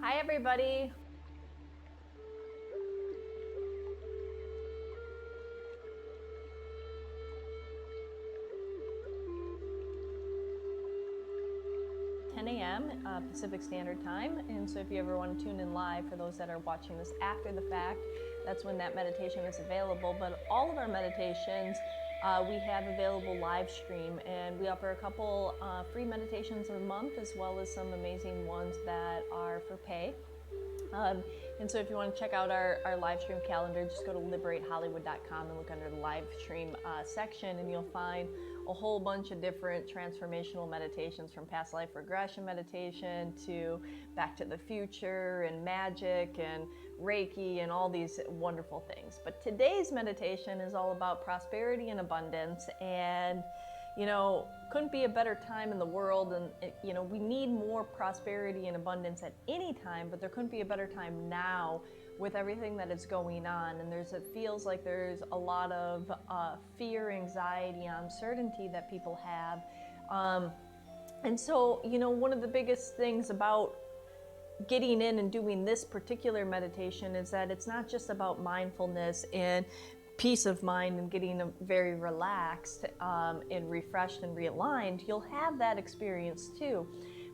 Hi, everybody. a.m. Pacific Standard Time, and so if you ever want to tune in live, for those that are watching this after the fact, that's when that meditation is available. But all of our meditations we have available live stream, and we offer a couple free meditations a month, as well as some amazing ones that are for pay. And so if you want to check out our live stream calendar, just go to liberatehollywood.com and look under the live stream section, and you'll find a whole bunch of different transformational meditations, from past life regression meditation to back to the future and magic and Reiki and all these wonderful things. But today's meditation is all about prosperity and abundance, and couldn't be a better time in the world. And we need more prosperity and abundance at any time, but there couldn't be a better time now with everything that is going on. And it feels like there's a lot of fear, anxiety, uncertainty that people have. And so, one of the biggest things about getting in and doing this particular meditation is that it's not just about mindfulness and peace of mind and getting very relaxed and refreshed and realigned. You'll have that experience too,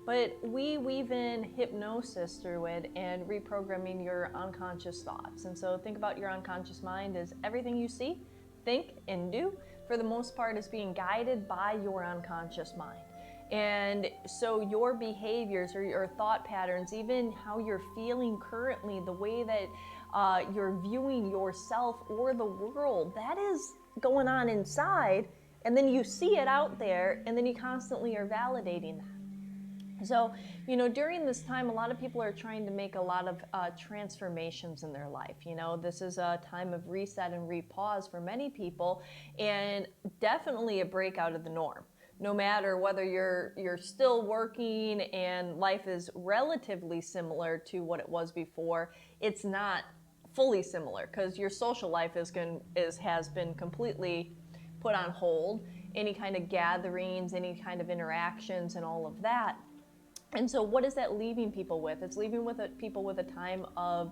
but we weave in hypnosis through it and reprogramming your unconscious thoughts. And so think about your unconscious mind as everything you see, think, and do, for the most part, is being guided by your unconscious mind. And so your behaviors or your thought patterns, even how you're feeling currently, the way that you're viewing yourself or the world, that is going on inside, and then you see it out there, and then you constantly are validating that. So, during this time, a lot of people are trying to make a lot of transformations in their life. This is a time of reset and repause for many people, and definitely a break out of the norm. No matter whether you're still working and life is relatively similar to what it was before, it's not fully similar, because your social life has been completely put on hold. Any kind of gatherings, any kind of interactions, and all of that. And so, what is that leaving people with? It's leaving people with a time of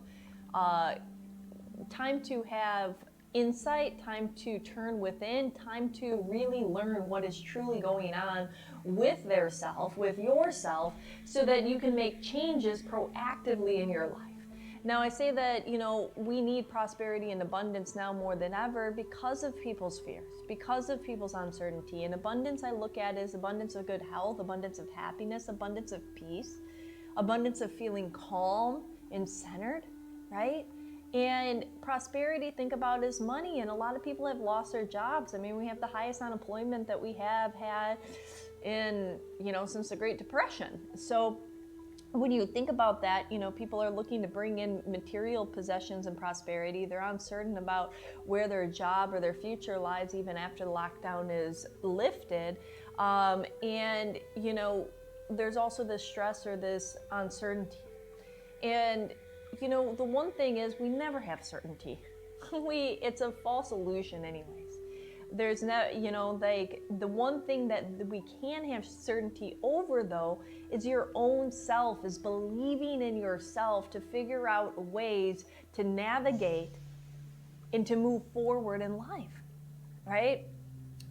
time to have insight, time to turn within, time to really learn what is truly going on with their self, with yourself, so that you can make changes proactively in your life. Now, I say that, we need prosperity and abundance now more than ever because of people's fears, because of people's uncertainty. And abundance, I look at as abundance of good health, abundance of happiness, abundance of peace, abundance of feeling calm and centered, right? And prosperity, think about, as money. And a lot of people have lost their jobs. I mean, we have the highest unemployment that we have had in, since the Great Depression. So when you think about that, people are looking to bring in material possessions and prosperity. They're uncertain about where their job or their future lies even after the lockdown is lifted. And there's also this stress or this uncertainty. And the one thing is, we never have certainty. It's a false illusion anyways. There's no, the one thing that we can have certainty over, though, is your own self, is believing in yourself to figure out ways to navigate and to move forward in life, right?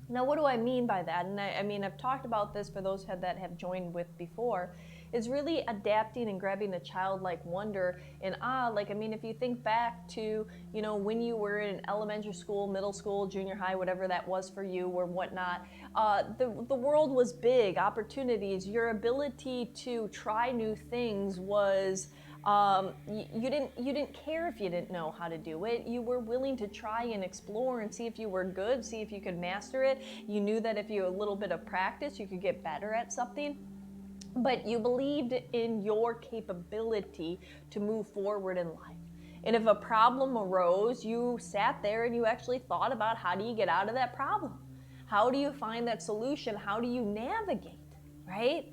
Now, what do I mean by that? And I mean, I've talked about this for those that have joined with before, is really adapting and grabbing a childlike wonder and if you think back to, when you were in elementary school, middle school, junior high, whatever that was for you or whatnot, the world was big, opportunities, your ability to try new things was, you didn't care if you didn't know how to do it. You were willing to try and explore and see if you were good, see if you could master it. You knew that if you had a little bit of practice, you could get better at something. But you believed in your capability to move forward in life. And if a problem arose, you sat there and you actually thought about, how do you get out of that problem? How do you find that solution? How do you navigate, right?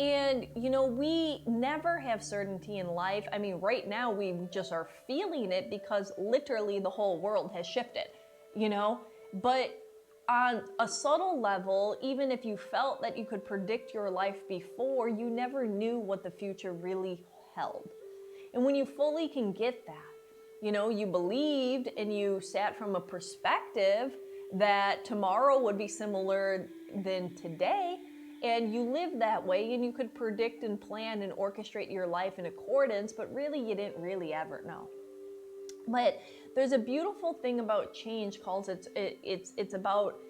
And, we never have certainty in life. I mean, right now we just are feeling it because literally the whole world has shifted, but on a subtle level, even if you felt that you could predict your life before, you never knew what the future really held. And when you fully can get that, you believed and you sat from a perspective that tomorrow would be similar than today, and you lived that way, and you could predict and plan and orchestrate your life in accordance, but really you didn't really ever know. But there's a beautiful thing about change called it's about,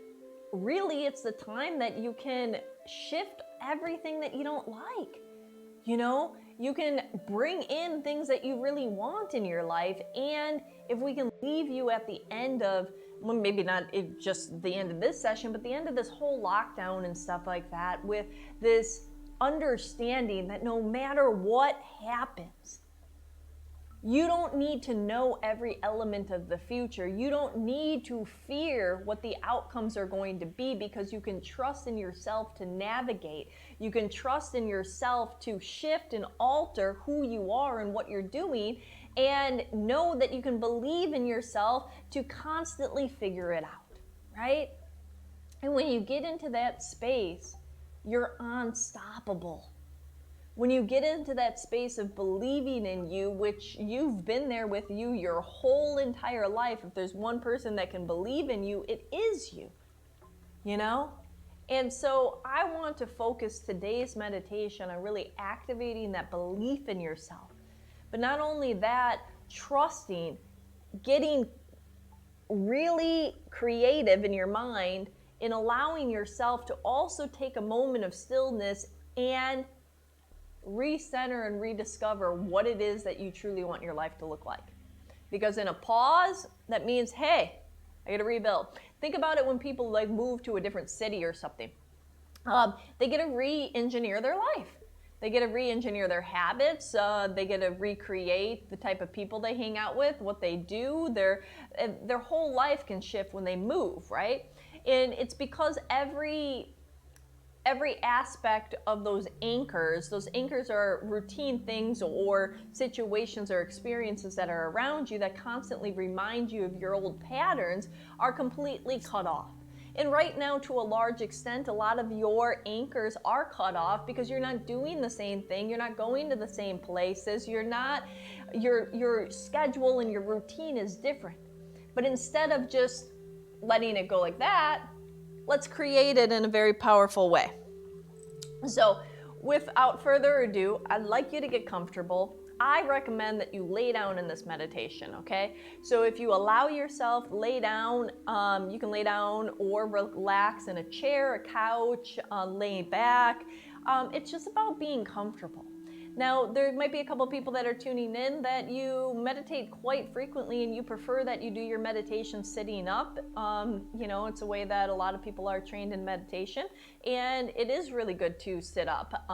really it's the time that you can shift everything that you don't like. You can bring in things that you really want in your life, and if we can leave you at the end of, well, maybe not just the end of this session, but the end of this whole lockdown and stuff like that, with this understanding that no matter what happens, you don't need to know every element of the future. You don't need to fear what the outcomes are going to be, because you can trust in yourself to navigate. You can trust in yourself to shift and alter who you are and what you're doing, and know that you can believe in yourself to constantly figure it out, right? And when you get into that space, you're unstoppable. When you get into that space of believing in you, which you've been there with you your whole entire life, if there's one person that can believe in you, it is you, And so I want to focus today's meditation on really activating that belief in yourself. But not only that, trusting, getting really creative in your mind in allowing yourself to also take a moment of stillness and recenter and rediscover what it is that you truly want your life to look like. Because in a pause, that means, hey, I gotta rebuild. Think about it when people move to a different city or something. They get to re-engineer their life. They get to re-engineer their habits. They get to recreate the type of people they hang out with, what they do. Their whole life can shift when they move, right? And it's because every aspect of those anchors are routine things or situations or experiences that are around you that constantly remind you of your old patterns, are completely cut off. And right now, to a large extent, a lot of your anchors are cut off because you're not doing the same thing, you're not going to the same places, your schedule and your routine is different. But instead of just letting it go like that, let's create it in a very powerful way. So without further ado, I'd like you to get comfortable. I recommend that you lay down in this meditation, okay? So if you allow yourself, lay down. You can lay down or relax in a chair, a couch, lay back. It's just about being comfortable. Now, there might be a couple people that are tuning in that you meditate quite frequently and you prefer that you do your meditation sitting up. It's a way that a lot of people are trained in meditation, and it is really good to sit up.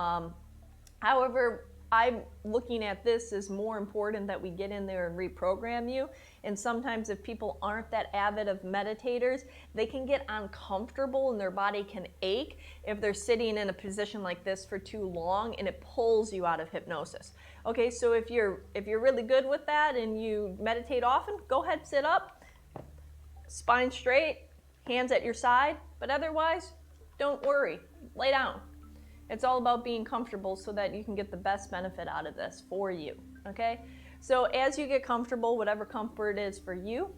However, I'm looking at this as more important that we get in there and reprogram you. And sometimes if people aren't that avid of meditators, they can get uncomfortable and their body can ache if they're sitting in a position like this for too long, and it pulls you out of hypnosis. Okay, so if you're really good with that and you meditate often, go ahead, sit up, spine straight, hands at your side, but otherwise, don't worry, lay down. It's all about being comfortable so that you can get the best benefit out of this for you, okay? So as you get comfortable, whatever comfort is for you,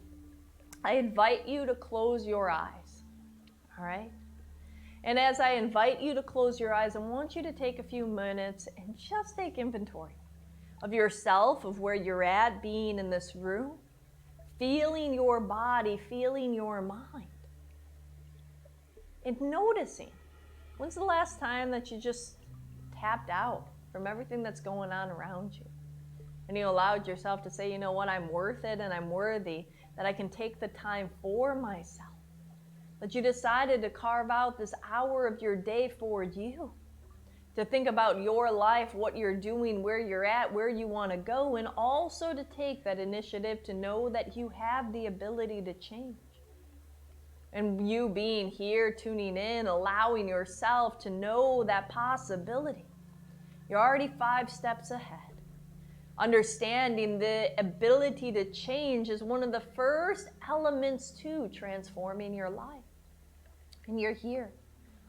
I invite you to close your eyes, all right? And as I invite you to close your eyes, I want you to take a few minutes and just take inventory of yourself, of where you're at, being in this room, feeling your body, feeling your mind, and noticing. When's the last time that you just tapped out from everything that's going on around you? And you allowed yourself to say, you know what, I'm worth it and I'm worthy, that I can take the time for myself. That you decided to carve out this hour of your day for you. To think about your life, what you're doing, where you're at, where you want to go, and also to take that initiative to know that you have the ability to change. And you being here, tuning in, allowing yourself to know that possibility. You're already 5 steps ahead. Understanding the ability to change is one of the first elements to transforming your life. And you're here.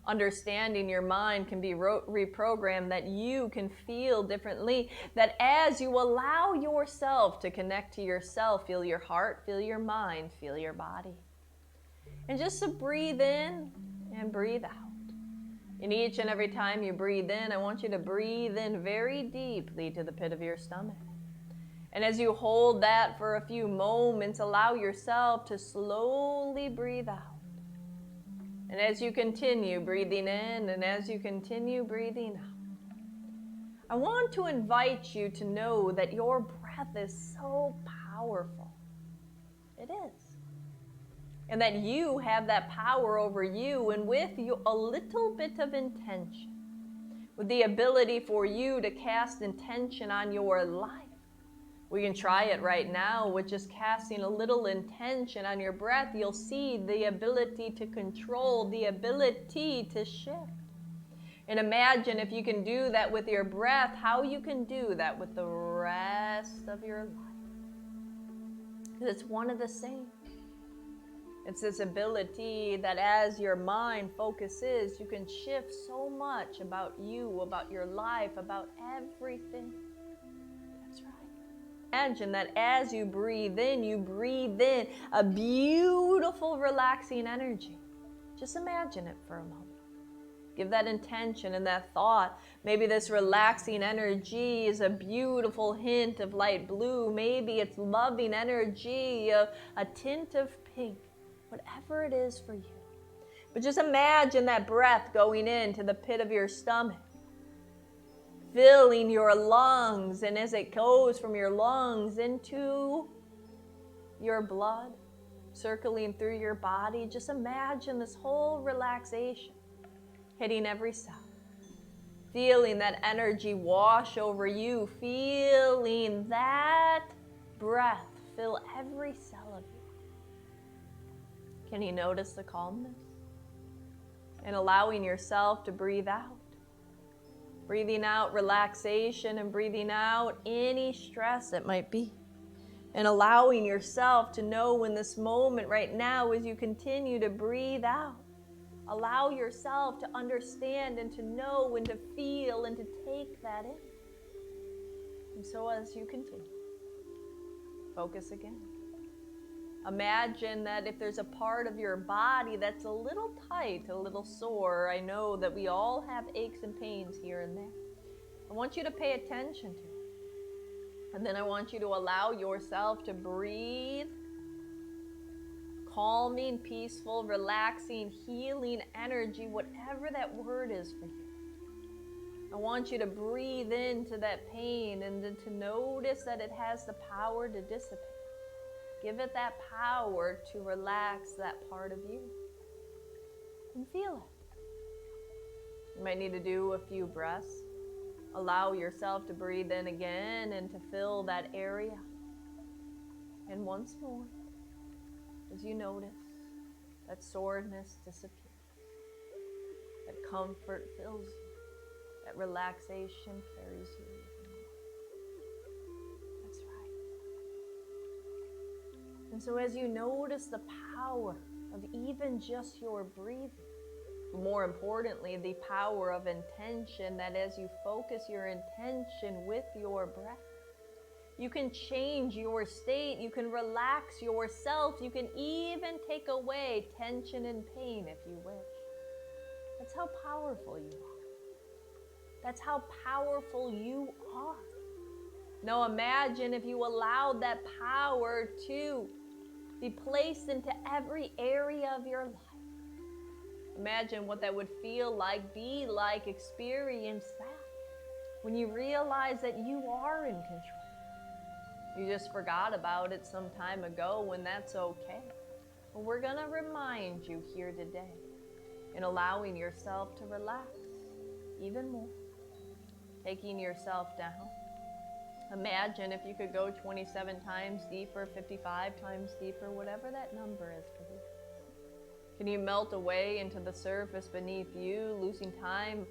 Understanding your mind can be reprogrammed, that you can feel differently, that as you allow yourself to connect to yourself, feel your heart, feel your mind, feel your body. And just to breathe in and breathe out. And each and every time you breathe in, I want you to breathe in very deeply to the pit of your stomach. And as you hold that for a few moments, allow yourself to slowly breathe out. And as you continue breathing in and as you continue breathing out, I want to invite you to know that your breath is so powerful. It is. And that you have that power over you, and with a little bit of intention, with the ability for you to cast intention on your life. We can try it right now with just casting a little intention on your breath. You'll see the ability to control, the ability to shift. And imagine if you can do that with your breath, how you can do that with the rest of your life. Because it's one of the same. It's this ability that as your mind focuses, you can shift so much about you, about your life, about everything. That's right. Imagine that as you breathe in a beautiful, relaxing energy. Just imagine it for a moment. Give that intention and that thought. Maybe this relaxing energy is a beautiful hint of light blue. Maybe it's loving energy, a tint of pink. Whatever it is for you. But just imagine that breath going into the pit of your stomach, filling your lungs, and as it goes from your lungs into your blood, circling through your body, just imagine this whole relaxation hitting every cell. Feeling that energy wash over you, feeling that breath fill every cell of you. Can you notice the calmness? And allowing yourself to breathe out. Breathing out relaxation and breathing out any stress that might be. And allowing yourself to know in this moment right now as you continue to breathe out. Allow yourself to understand and to know and to feel and to take that in. And so as you continue, focus again. Imagine that if there's a part of your body that's a little tight, a little sore, I know that we all have aches and pains here and there. I want you to pay attention to it. And then I want you to allow yourself to breathe calming, peaceful, relaxing, healing energy, whatever that word is for you. I want you to breathe into that pain and then to notice that it has the power to dissipate. Give it that power to relax that part of you. And feel it. You might need to do a few breaths. Allow yourself to breathe in again and to fill that area. And once more, as you notice, that soreness disappears. That comfort fills you. That relaxation carries you. That's right. And so as you notice the power of even just your breathing, more importantly, the power of intention, that as you focus your intention with your breath, you can change your state, you can relax yourself, you can even take away tension and pain if you wish. That's how powerful you are. That's how powerful you are. Now imagine if you allowed that power to be placed into every area of your life. Imagine what that would feel like, be like, experience that when you realize that you are in control. You just forgot about it some time ago, and that's okay. But we're going to remind you here today in allowing yourself to relax even more. Taking yourself down. Imagine if you could go 27 times deeper, 55 times deeper, whatever that number is for you. Can you melt away into the surface beneath you, losing time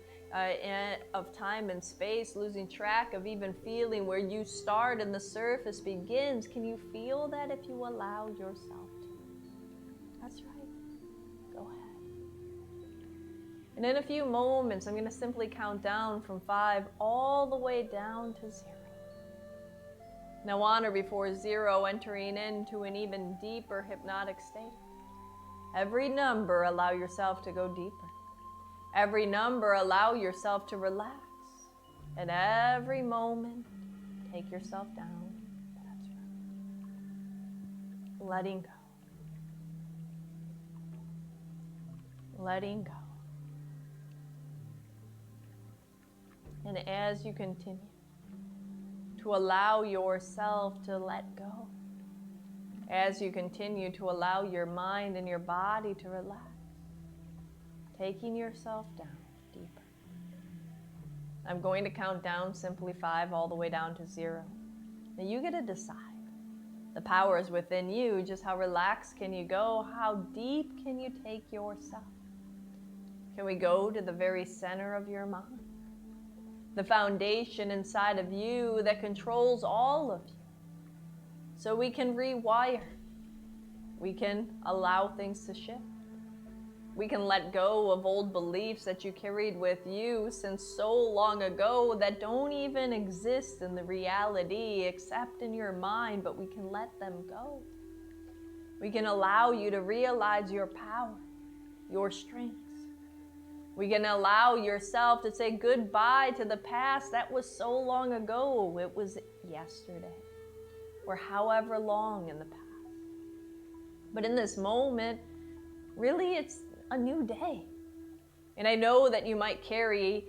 of time and space, losing track of even feeling where you start and the surface begins? Can you feel that if you allow yourself to? That's right. Go ahead. And in a few moments, I'm going to simply count down from 5 all the way down to 0. Now on or before 0, entering into an even deeper hypnotic state. Every number, allow yourself to go deeper. Every number, allow yourself to relax. And every moment, take yourself down. That's right. Letting go. Letting go. And as you continue to allow yourself to let go, as you continue to allow your mind and your body to relax, taking yourself down deeper. I'm going to count down simply 5 all the way down to 0. Now you get to decide. The power is within you. Just how relaxed can you go? How deep can you take yourself? Can we go to the very center of your mind? The foundation inside of you that controls all of you. So we can rewire. We can allow things to shift. We can let go of old beliefs that you carried with you since so long ago that don't even exist in the reality except in your mind, but we can let them go. We can allow you to realize your power, your strengths. We can allow yourself to say goodbye to the past that was so long ago. It was yesterday or however long in the past. But in this moment, really it's a new day. And I know that you might carry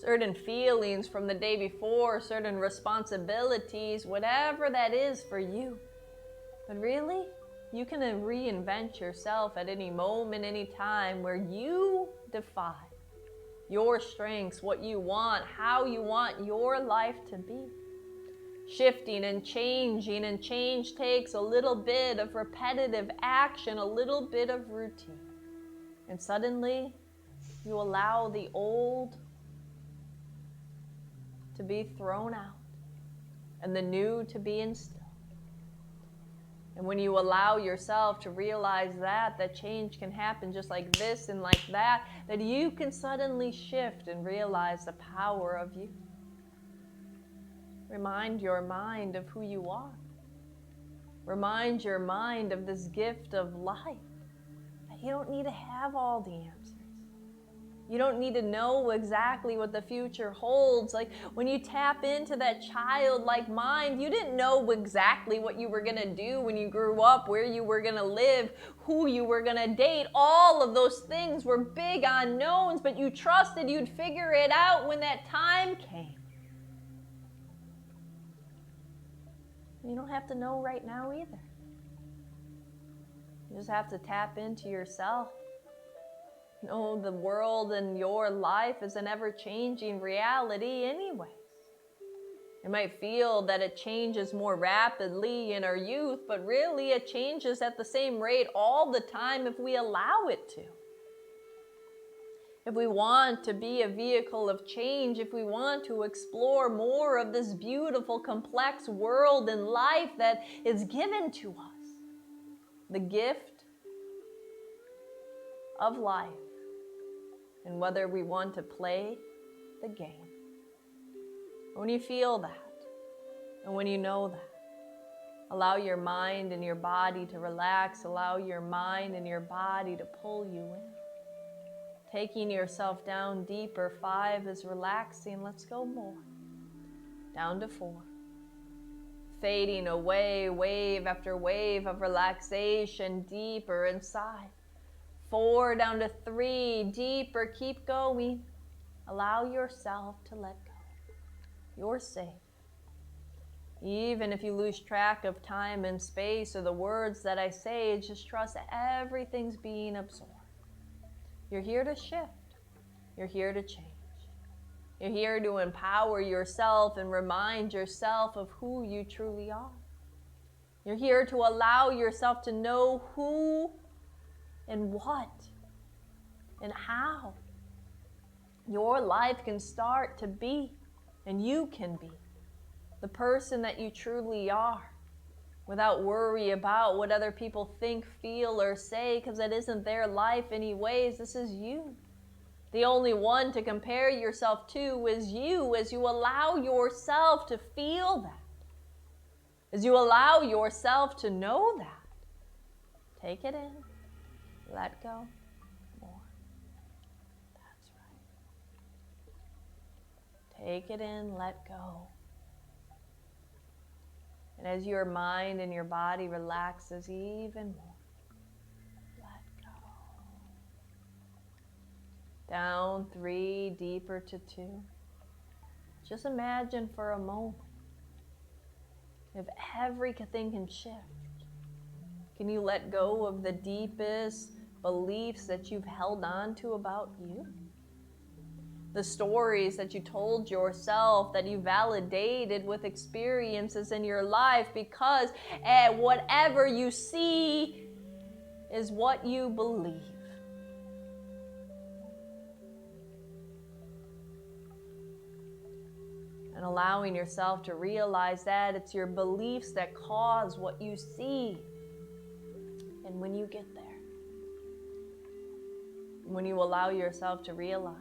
certain feelings from the day before, certain responsibilities, whatever that is for you. But really, you can reinvent yourself at any moment, any time, where you define your strengths, what you want, how you want your life to be. Shifting and changing, and change takes a little bit of repetitive action, a little bit of routine. And suddenly, you allow the old to be thrown out and the new to be instilled. And when you allow yourself to realize that change can happen just like this and like that you can suddenly shift and realize the power of you. Remind your mind of who you are. Remind your mind of this gift of life. That you don't need to have all the answers. You don't need to know exactly what the future holds. Like when you tap into that childlike mind, you didn't know exactly what you were going to do when you grew up, where you were going to live, who you were going to date. All of those things were big unknowns, but you trusted you'd figure it out when that time came. You don't have to know right now either. You just have to tap into yourself. Know the world and your life is an ever-changing reality anyways. It might feel that it changes more rapidly in our youth, but really it changes at the same rate all the time if we allow it to. If we want to be a vehicle of change, if we want to explore more of this beautiful, complex world and life that is given to us, the gift of life, and whether we want to play the game. When you feel that, and when you know that, allow your mind and your body to relax, allow your mind and your body to pull you in. Taking yourself down deeper. 5 is relaxing. Let's go more. Down to 4. Fading away, wave after wave of relaxation, deeper inside. 4 down to 3, deeper. Keep going. Allow yourself to let go. You're safe. Even if you lose track of time and space or the words that I say, just trust that everything's being absorbed. You're here to shift. You're here to change. You're here to empower yourself and remind yourself of who you truly are. You're here to allow yourself to know who and what and how your life can start to be, and you can be the person that you truly are, without worry about what other people think, feel, or say, because that isn't their life anyways. This is you. The only one to compare yourself to is you, as you allow yourself to feel that. As you allow yourself to know that. Take it in. Let go. More. That's right. Take it in. Let go. And as your mind and your body relaxes even more, let go. Down 3, deeper to 2. Just imagine for a moment if everything can shift. Can you let go of the deepest beliefs that you've held on to about you? The stories that you told yourself, that you validated with experiences in your life, because whatever you see is what you believe. And allowing yourself to realize that it's your beliefs that cause what you see. And when you get there, when you allow yourself to realize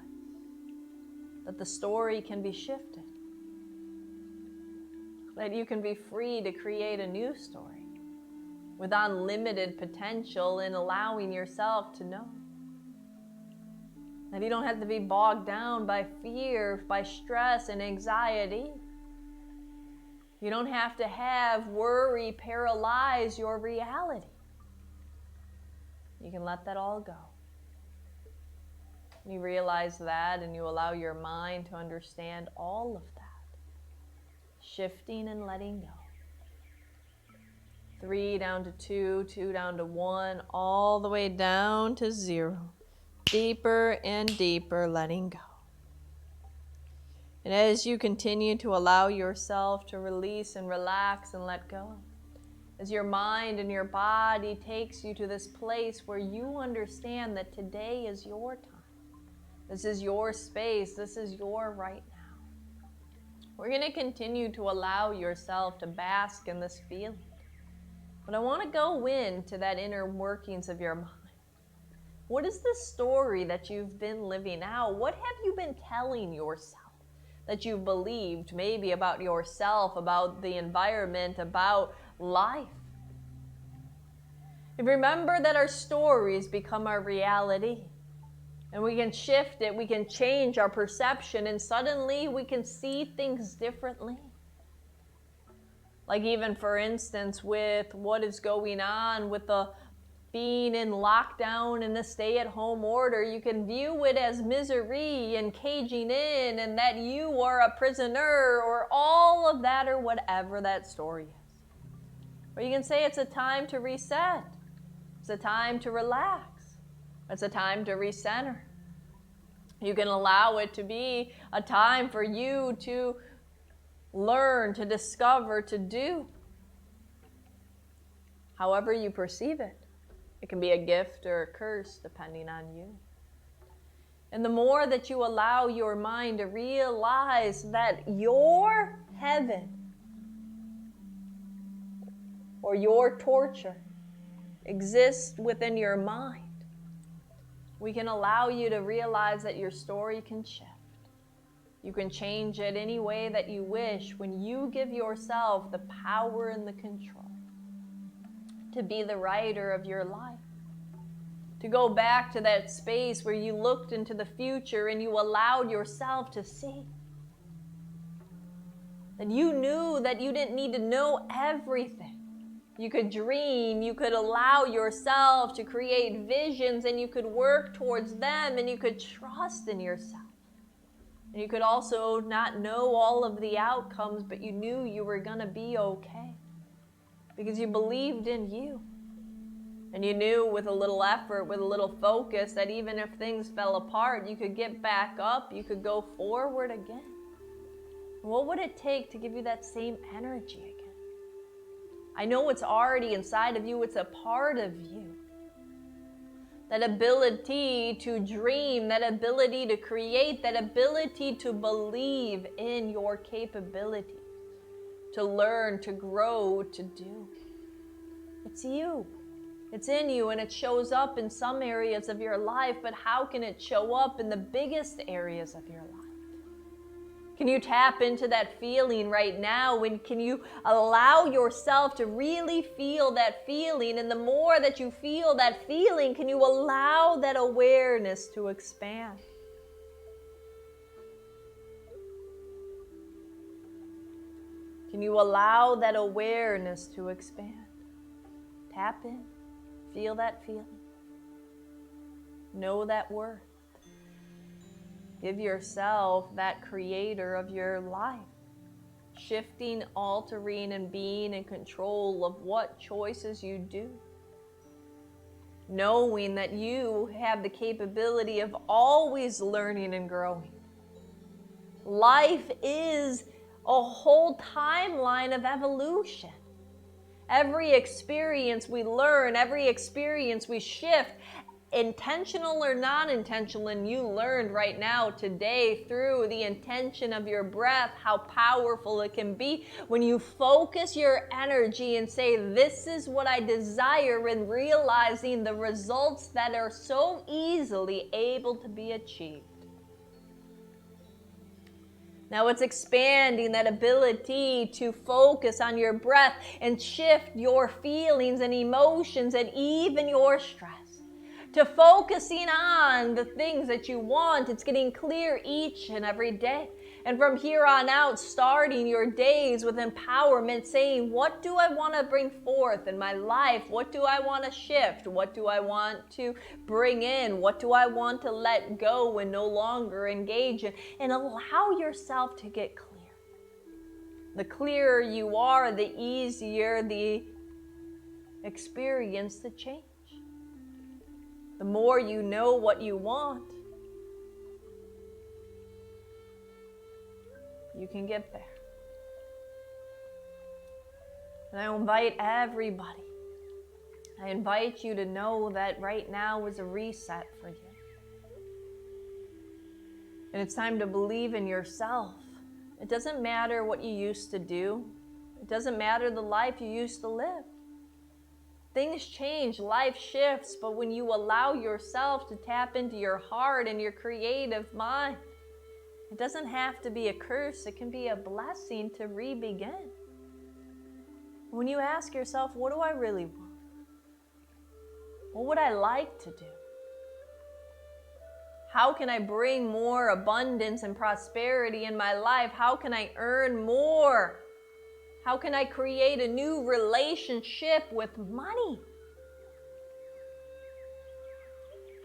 that the story can be shifted, that you can be free to create a new story with unlimited potential, in allowing yourself to know that you don't have to be bogged down by fear, by stress and anxiety. You don't have to have worry paralyze your reality. You can let that all go. You realize that, and you allow your mind to understand all of that. Shifting and letting go. 3 down to 2, 2 down to 1, all the way down to 0. Deeper and deeper letting go. And as you continue to allow yourself to release and relax and let go, as your mind and your body takes you to this place where you understand that today is your time. This is your space. This is your right now. We're going to continue to allow yourself to bask in this feeling. But I want to go into that inner workings of your mind. What is the story that you've been living out? What have you been telling yourself that you believed, maybe about yourself, about the environment, about life? And remember that our stories become our reality. And we can shift it, we can change our perception, and suddenly we can see things differently. Like even for instance, with what is going on with the being in lockdown and the stay-at-home order, you can view it as misery and caging in, and that you are a prisoner, or all of that, or whatever that story is. Or you can say it's a time to reset. It's a time to relax. It's a time to recenter. You can allow it to be a time for you to learn, to discover, to do. However you perceive it. It can be a gift or a curse, depending on you. And the more that you allow your mind to realize that your heaven or your torture exists within your mind, we can allow you to realize that your story can shift. You can change it any way that you wish when you give yourself the power and the control to be the writer of your life. To go back to that space where you looked into the future and you allowed yourself to see. That you knew that you didn't need to know everything. You could dream, you could allow yourself to create visions, and you could work towards them, and you could trust in yourself. And you could also not know all of the outcomes, but you knew you were going to be okay. Because you believed in you. And you knew with a little effort, with a little focus, that even if things fell apart, you could get back up, you could go forward again. What would it take to give you that same energy again? I know it's already inside of you. It's a part of you. That ability to dream, that ability to create, that ability to believe in your capability, to learn, to grow, to do. It's you. It's in you and it shows up in some areas of your life, but how can it show up in the biggest areas of your life? Can you tap into that feeling right now? And can you allow yourself to really feel that feeling? And the more that you feel that feeling, can you allow that awareness to expand? Can you allow that awareness to expand? Tap in. Feel that feeling. Know that worth. Give yourself that creator of your life. Shifting, altering, and being in control of what choices you do. Knowing that you have the capability of always learning and growing. Life is a whole timeline of evolution. Every experience we learn, every experience we shift, intentional or non-intentional, and you learned right now today through the intention of your breath how powerful it can be when you focus your energy and say, this is what I desire, and realizing the results that are so easily able to be achieved. Now it's expanding that ability to focus on your breath and shift your feelings and emotions and even your stress. To focusing on the things that you want. It's getting clear each and every day. And from here on out, starting your days with empowerment, saying, what do I want to bring forth in my life? What do I want to shift? What do I want to bring in? What do I want to let go and no longer engage in? And allow yourself to get clear. The clearer you are, the easier the experience to change. The more you know what you want, you can get there. And I invite everybody, I invite you to know that right now is a reset for you. And it's time to believe in yourself. It doesn't matter what you used to do. It doesn't matter the life you used to live. Things change, life shifts, but when you allow yourself to tap into your heart and your creative mind, it doesn't have to be a curse. It can be a blessing to re-begin. When you ask yourself, what do I really want? What would I like to do? How can I bring more abundance and prosperity in my life? How can I earn more? How can I create a new relationship with money?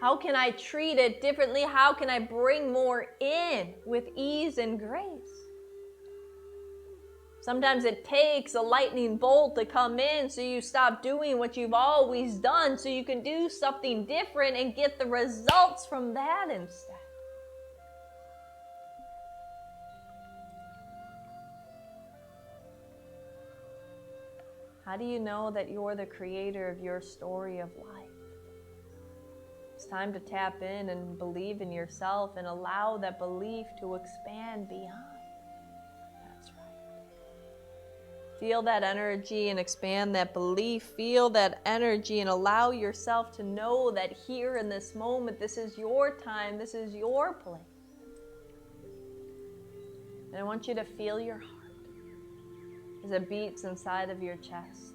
How can I treat it differently? How can I bring more in with ease and grace? Sometimes it takes a lightning bolt to come in so you stop doing what you've always done so you can do something different and get the results from that instead. How do you know that you're the creator of your story of life? It's time to tap in and believe in yourself and allow that belief to expand beyond. That's right. Feel that energy and expand that belief. Feel that energy and allow yourself to know that here in this moment, this is your time, this is your place. And I want you to feel your heart as it beats inside of your chest.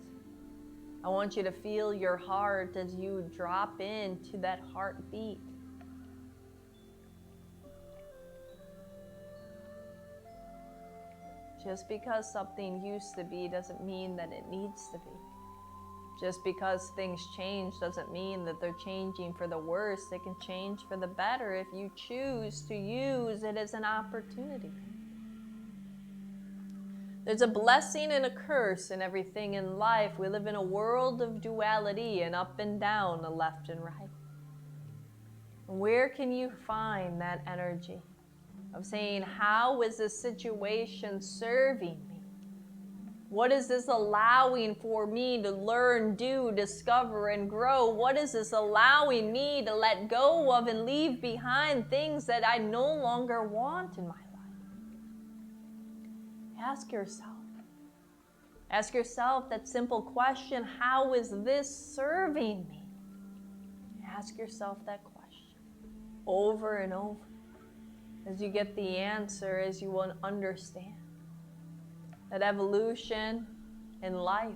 I want you to feel your heart as you drop into that heartbeat. Just because something used to be doesn't mean that it needs to be. Just because things change doesn't mean that they're changing for the worse. They can change for the better if you choose to use it as an opportunity. There's a blessing and a curse in everything in life. We live in a world of duality and up and down, a left and right. Where can you find that energy of saying, how is this situation serving me? What is this allowing for me to learn, do, discover, and grow? What is this allowing me to let go of and leave behind things that I no longer want in my life? Ask yourself, Ask yourself that simple question, how is this serving me? Ask yourself that question over and over. As you get the answer, as you will understand that evolution in life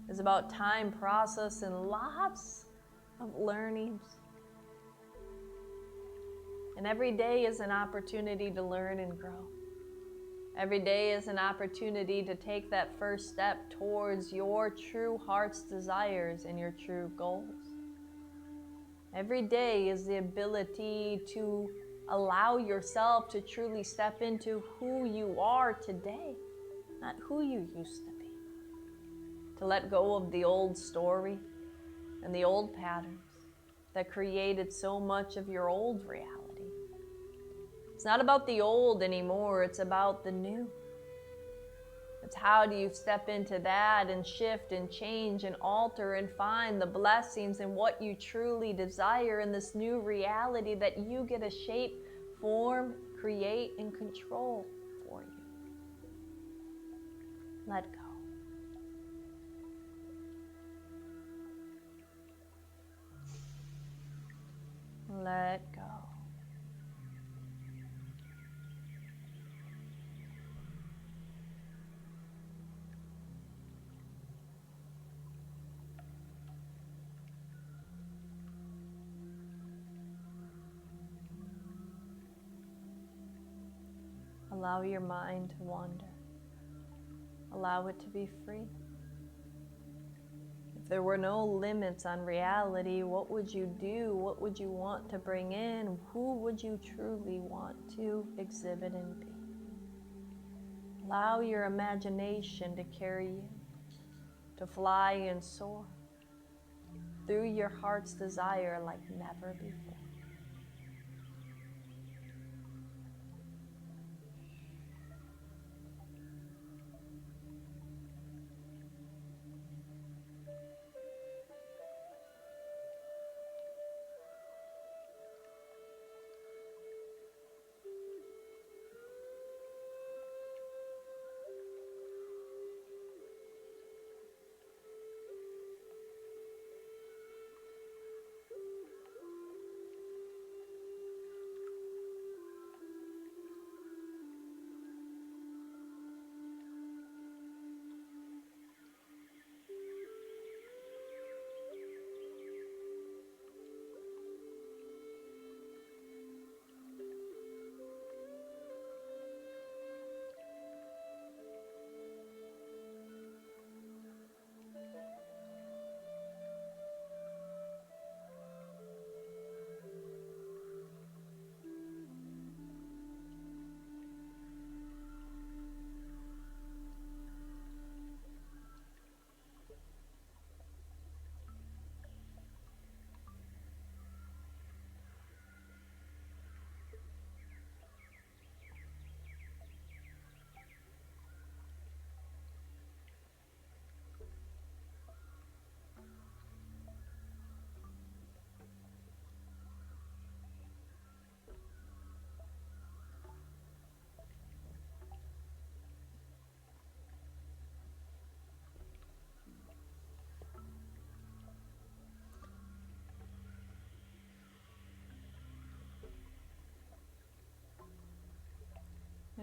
is about time, process, and lots of learnings. And every day is an opportunity to learn and grow. Every day is an opportunity to take that first step towards your true heart's desires and your true goals. Every day is the ability to allow yourself to truly step into who you are today, not who you used to be. To let go of the old story and the old patterns that created so much of your old reality. It's not about the old anymore, it's about the new. It's how do you step into that and shift and change and alter and find the blessings and what you truly desire in this new reality that you get to shape, form, create, and control for you. Let go. Let go. Allow your mind to wander. Allow it to be free. If there were no limits on reality, what would you do? What would you want to bring in? Who would you truly want to exhibit and be? Allow your imagination to carry you, to fly and soar through your heart's desire like never before.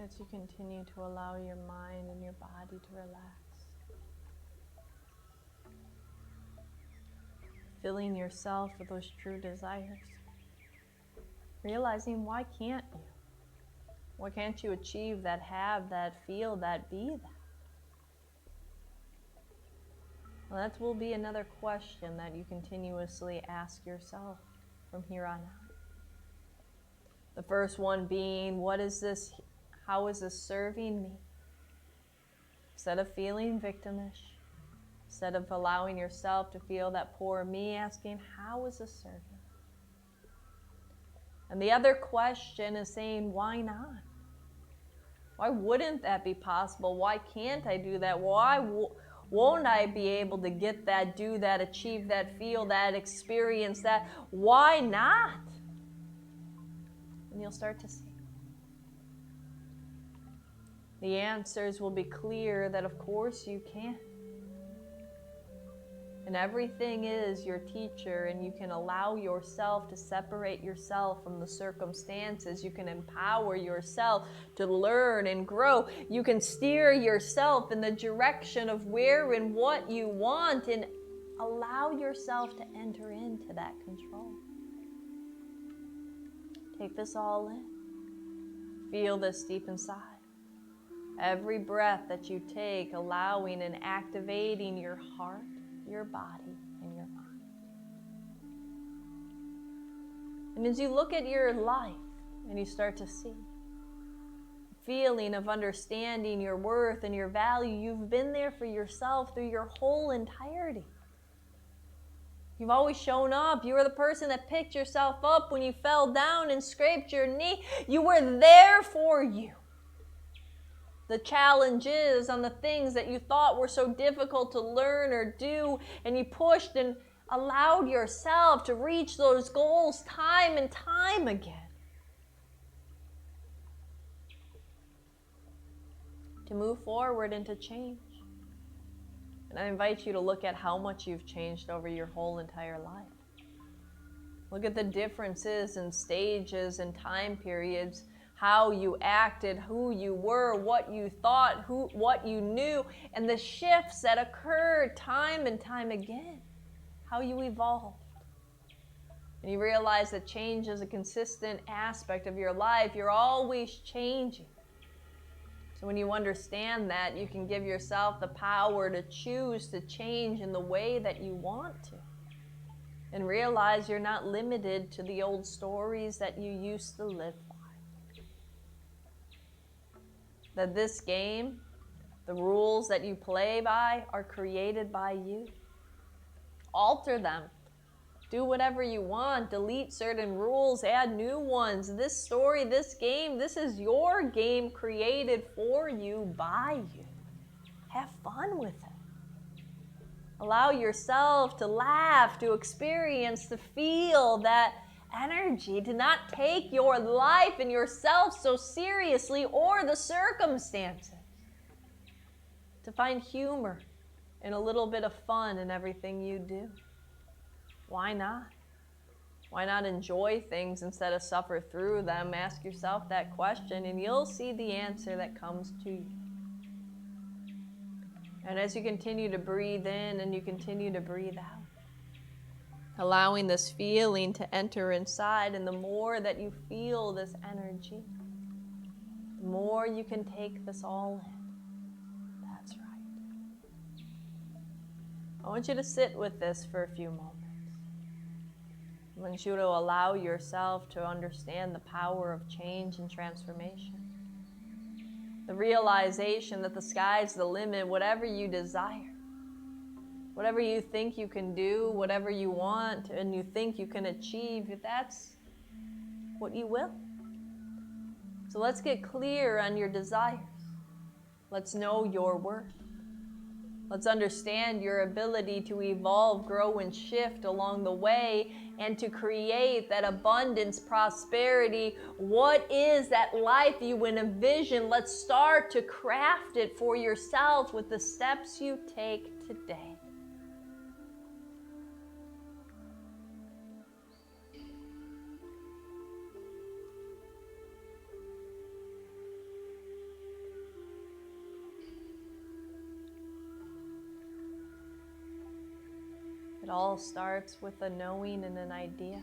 As you continue to allow your mind and your body to relax, filling yourself with those true desires, realizing why can't you? Why can't you achieve that, have that, feel that, be that? Well, that will be another question that you continuously ask yourself from here on out. The first one being, what is this? How is this serving me? Instead of feeling victimish, instead of allowing yourself to feel that poor me, asking, how is this serving? And the other question is saying, why not? Why wouldn't that be possible? Why can't I do that? Why won't I be able to get that, do that, achieve that, feel that, experience that? Why not? And you'll start to see. The answers will be clear that of course you can. And everything is your teacher, and you can allow yourself to separate yourself from the circumstances. You can empower yourself to learn and grow. You can steer yourself in the direction of where and what you want, and allow yourself to enter into that control. Take this all in. Feel this deep inside. Every breath that you take, allowing and activating your heart, your body, and your mind. And as you look at your life and you start to see a feeling of understanding your worth and your value, you've been there for yourself through your whole entirety. You've always shown up. You were the person that picked yourself up when you fell down and scraped your knee. You were there for you. The challenges on the things that you thought were so difficult to learn or do, and you pushed and allowed yourself to reach those goals time and time again. To move forward and to change. And I invite you to look at how much you've changed over your whole entire life. Look at the differences in stages and time periods, how you acted, who you were, what you thought, what you knew, and the shifts that occurred time and time again, how you evolved. And you realize that change is a consistent aspect of your life. You're always changing. So when you understand that, you can give yourself the power to choose to change in the way that you want to. And realize you're not limited to the old stories that you used to live by. That this game, the rules that you play by, are created by you. Alter them. Do whatever you want. Delete certain rules. Add new ones. This story, this game, this is your game created for you, by you. Have fun with it. Allow yourself to laugh, to experience, to feel that energy. To not take your life and yourself so seriously, or the circumstances. To find humor and a little bit of fun in everything you do. Why not? Why not enjoy things instead of suffer through them? Ask yourself that question and you'll see the answer that comes to you. And as you continue to breathe in and you continue to breathe out, allowing this feeling to enter inside, and the more that you feel this energy, the more you can take this all in. That's right. I want you to sit with this for a few moments. I want you to allow yourself to understand the power of change and transformation. The realization that the sky's the limit, whatever you desire. Whatever you think you can do, whatever you want and you think you can achieve, that's what you will. So let's get clear on your desires. Let's know your worth. Let's understand your ability to evolve, grow, and shift along the way, and to create that abundance, prosperity. What is that life you envision? Let's start to craft it for yourself with the steps you take today. It all starts with a knowing and an idea.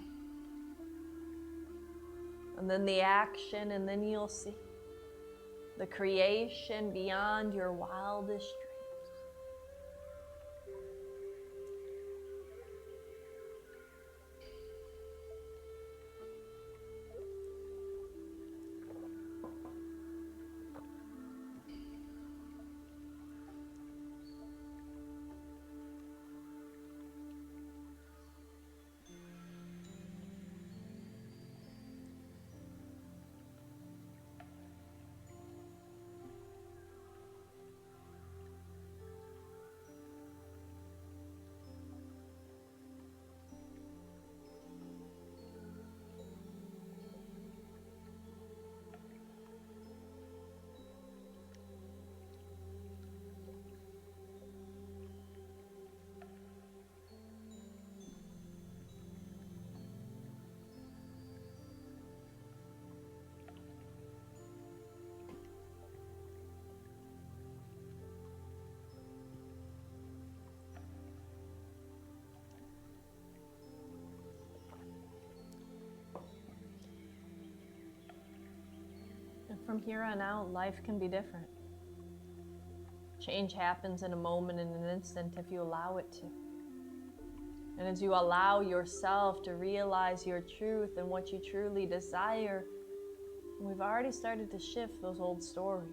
And then the action, and then you'll see the creation beyond your wildest dreams. from here on out, life can be different. Change happens in a moment, in an instant, if you allow it to. And as you allow yourself to realize your truth and what you truly desire, we've already started to shift those old stories.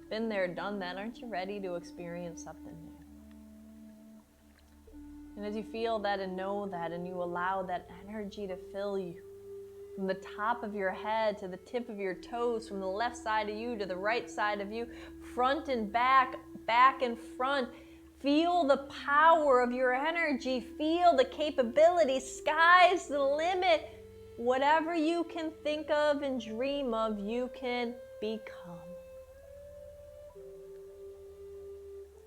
Been there, done that. Aren't you ready to experience something new? And as you feel that and know that, and you allow that energy to fill you, from the top of your head to the tip of your toes, from the left side of you to the right side of you, front and back, back and front, feel the power of your energy. Feel the capability. Sky's the limit. Whatever you can think of and dream of, you can become.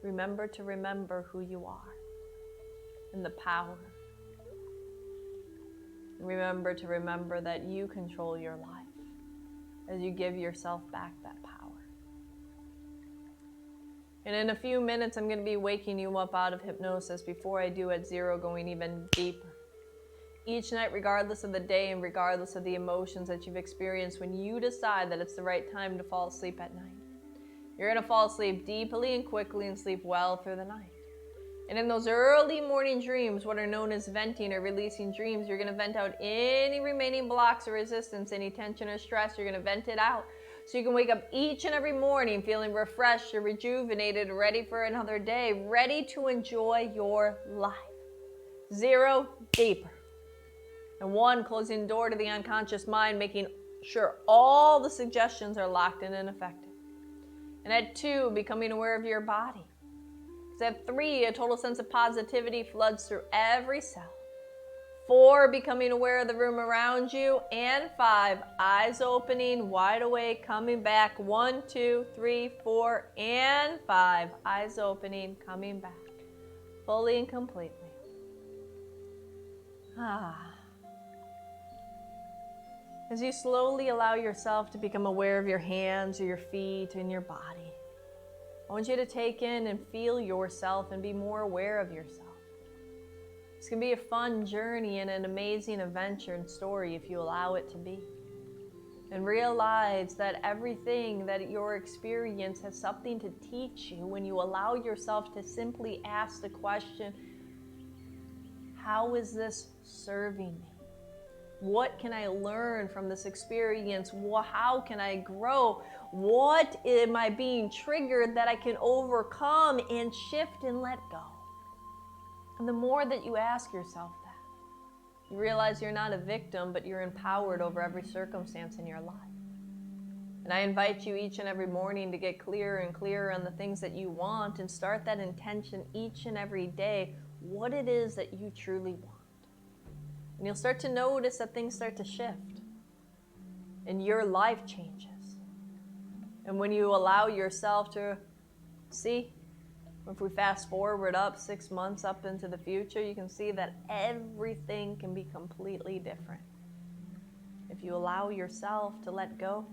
Remember to remember who you are and the power. Remember to remember that you control your life as you give yourself back that power. And in a few minutes, I'm going to be waking you up out of hypnosis. Before I do at 0, going even deeper. Each night, regardless of the day and regardless of the emotions that you've experienced, when you decide that it's the right time to fall asleep at night, you're going to fall asleep deeply and quickly and sleep well through the night. And in those early morning dreams, what are known as venting or releasing dreams, you're going to vent out any remaining blocks or resistance, any tension or stress. You're going to vent it out. So you can wake up each and every morning feeling refreshed or rejuvenated, ready for another day, ready to enjoy your life. 0, deeper. And 1, closing the door to the unconscious mind, making sure all the suggestions are locked in and effective. And at 2, becoming aware of your body. At 3, a total sense of positivity floods through every cell. 4, becoming aware of the room around you. And 5, eyes opening, wide awake, coming back. 1, 2, 3, 4, and 5, eyes opening, coming back. Fully and completely. As you slowly allow yourself to become aware of your hands or your feet and your body, I want you to take in and feel yourself and be more aware of yourself. It's going to be a fun journey and an amazing adventure and story if you allow it to be. And realize that everything that your experience has something to teach you when you allow yourself to simply ask the question, how is this serving me? What can I learn from this experience? How can I grow? What am I being triggered that I can overcome and shift and let go? And the more that you ask yourself that, you realize you're not a victim, but you're empowered over every circumstance in your life. And I invite you each and every morning to get clearer and clearer on the things that you want and start that intention each and every day, what it is that you truly want. And you'll start to notice that things start to shift and your life changes. And when you allow yourself to see, if we fast forward up 6 months up into the future, you can see that everything can be completely different. If you allow yourself to let go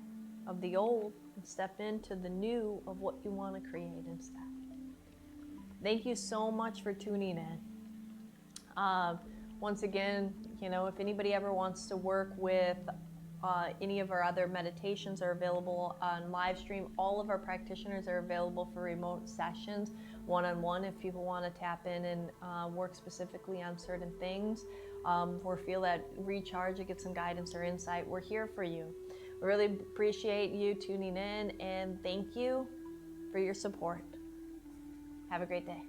of the old and step into the new of what you want to create instead. Thank you so much for tuning in. Once again, if anybody ever wants to work with any of our other meditations are available on LiveStream. All of our practitioners are available for remote sessions, one-on-one, if people want to tap in and work specifically on certain things or feel that recharge or get some guidance or insight. We're here for you. We really appreciate you tuning in, and thank you for your support. Have a great day.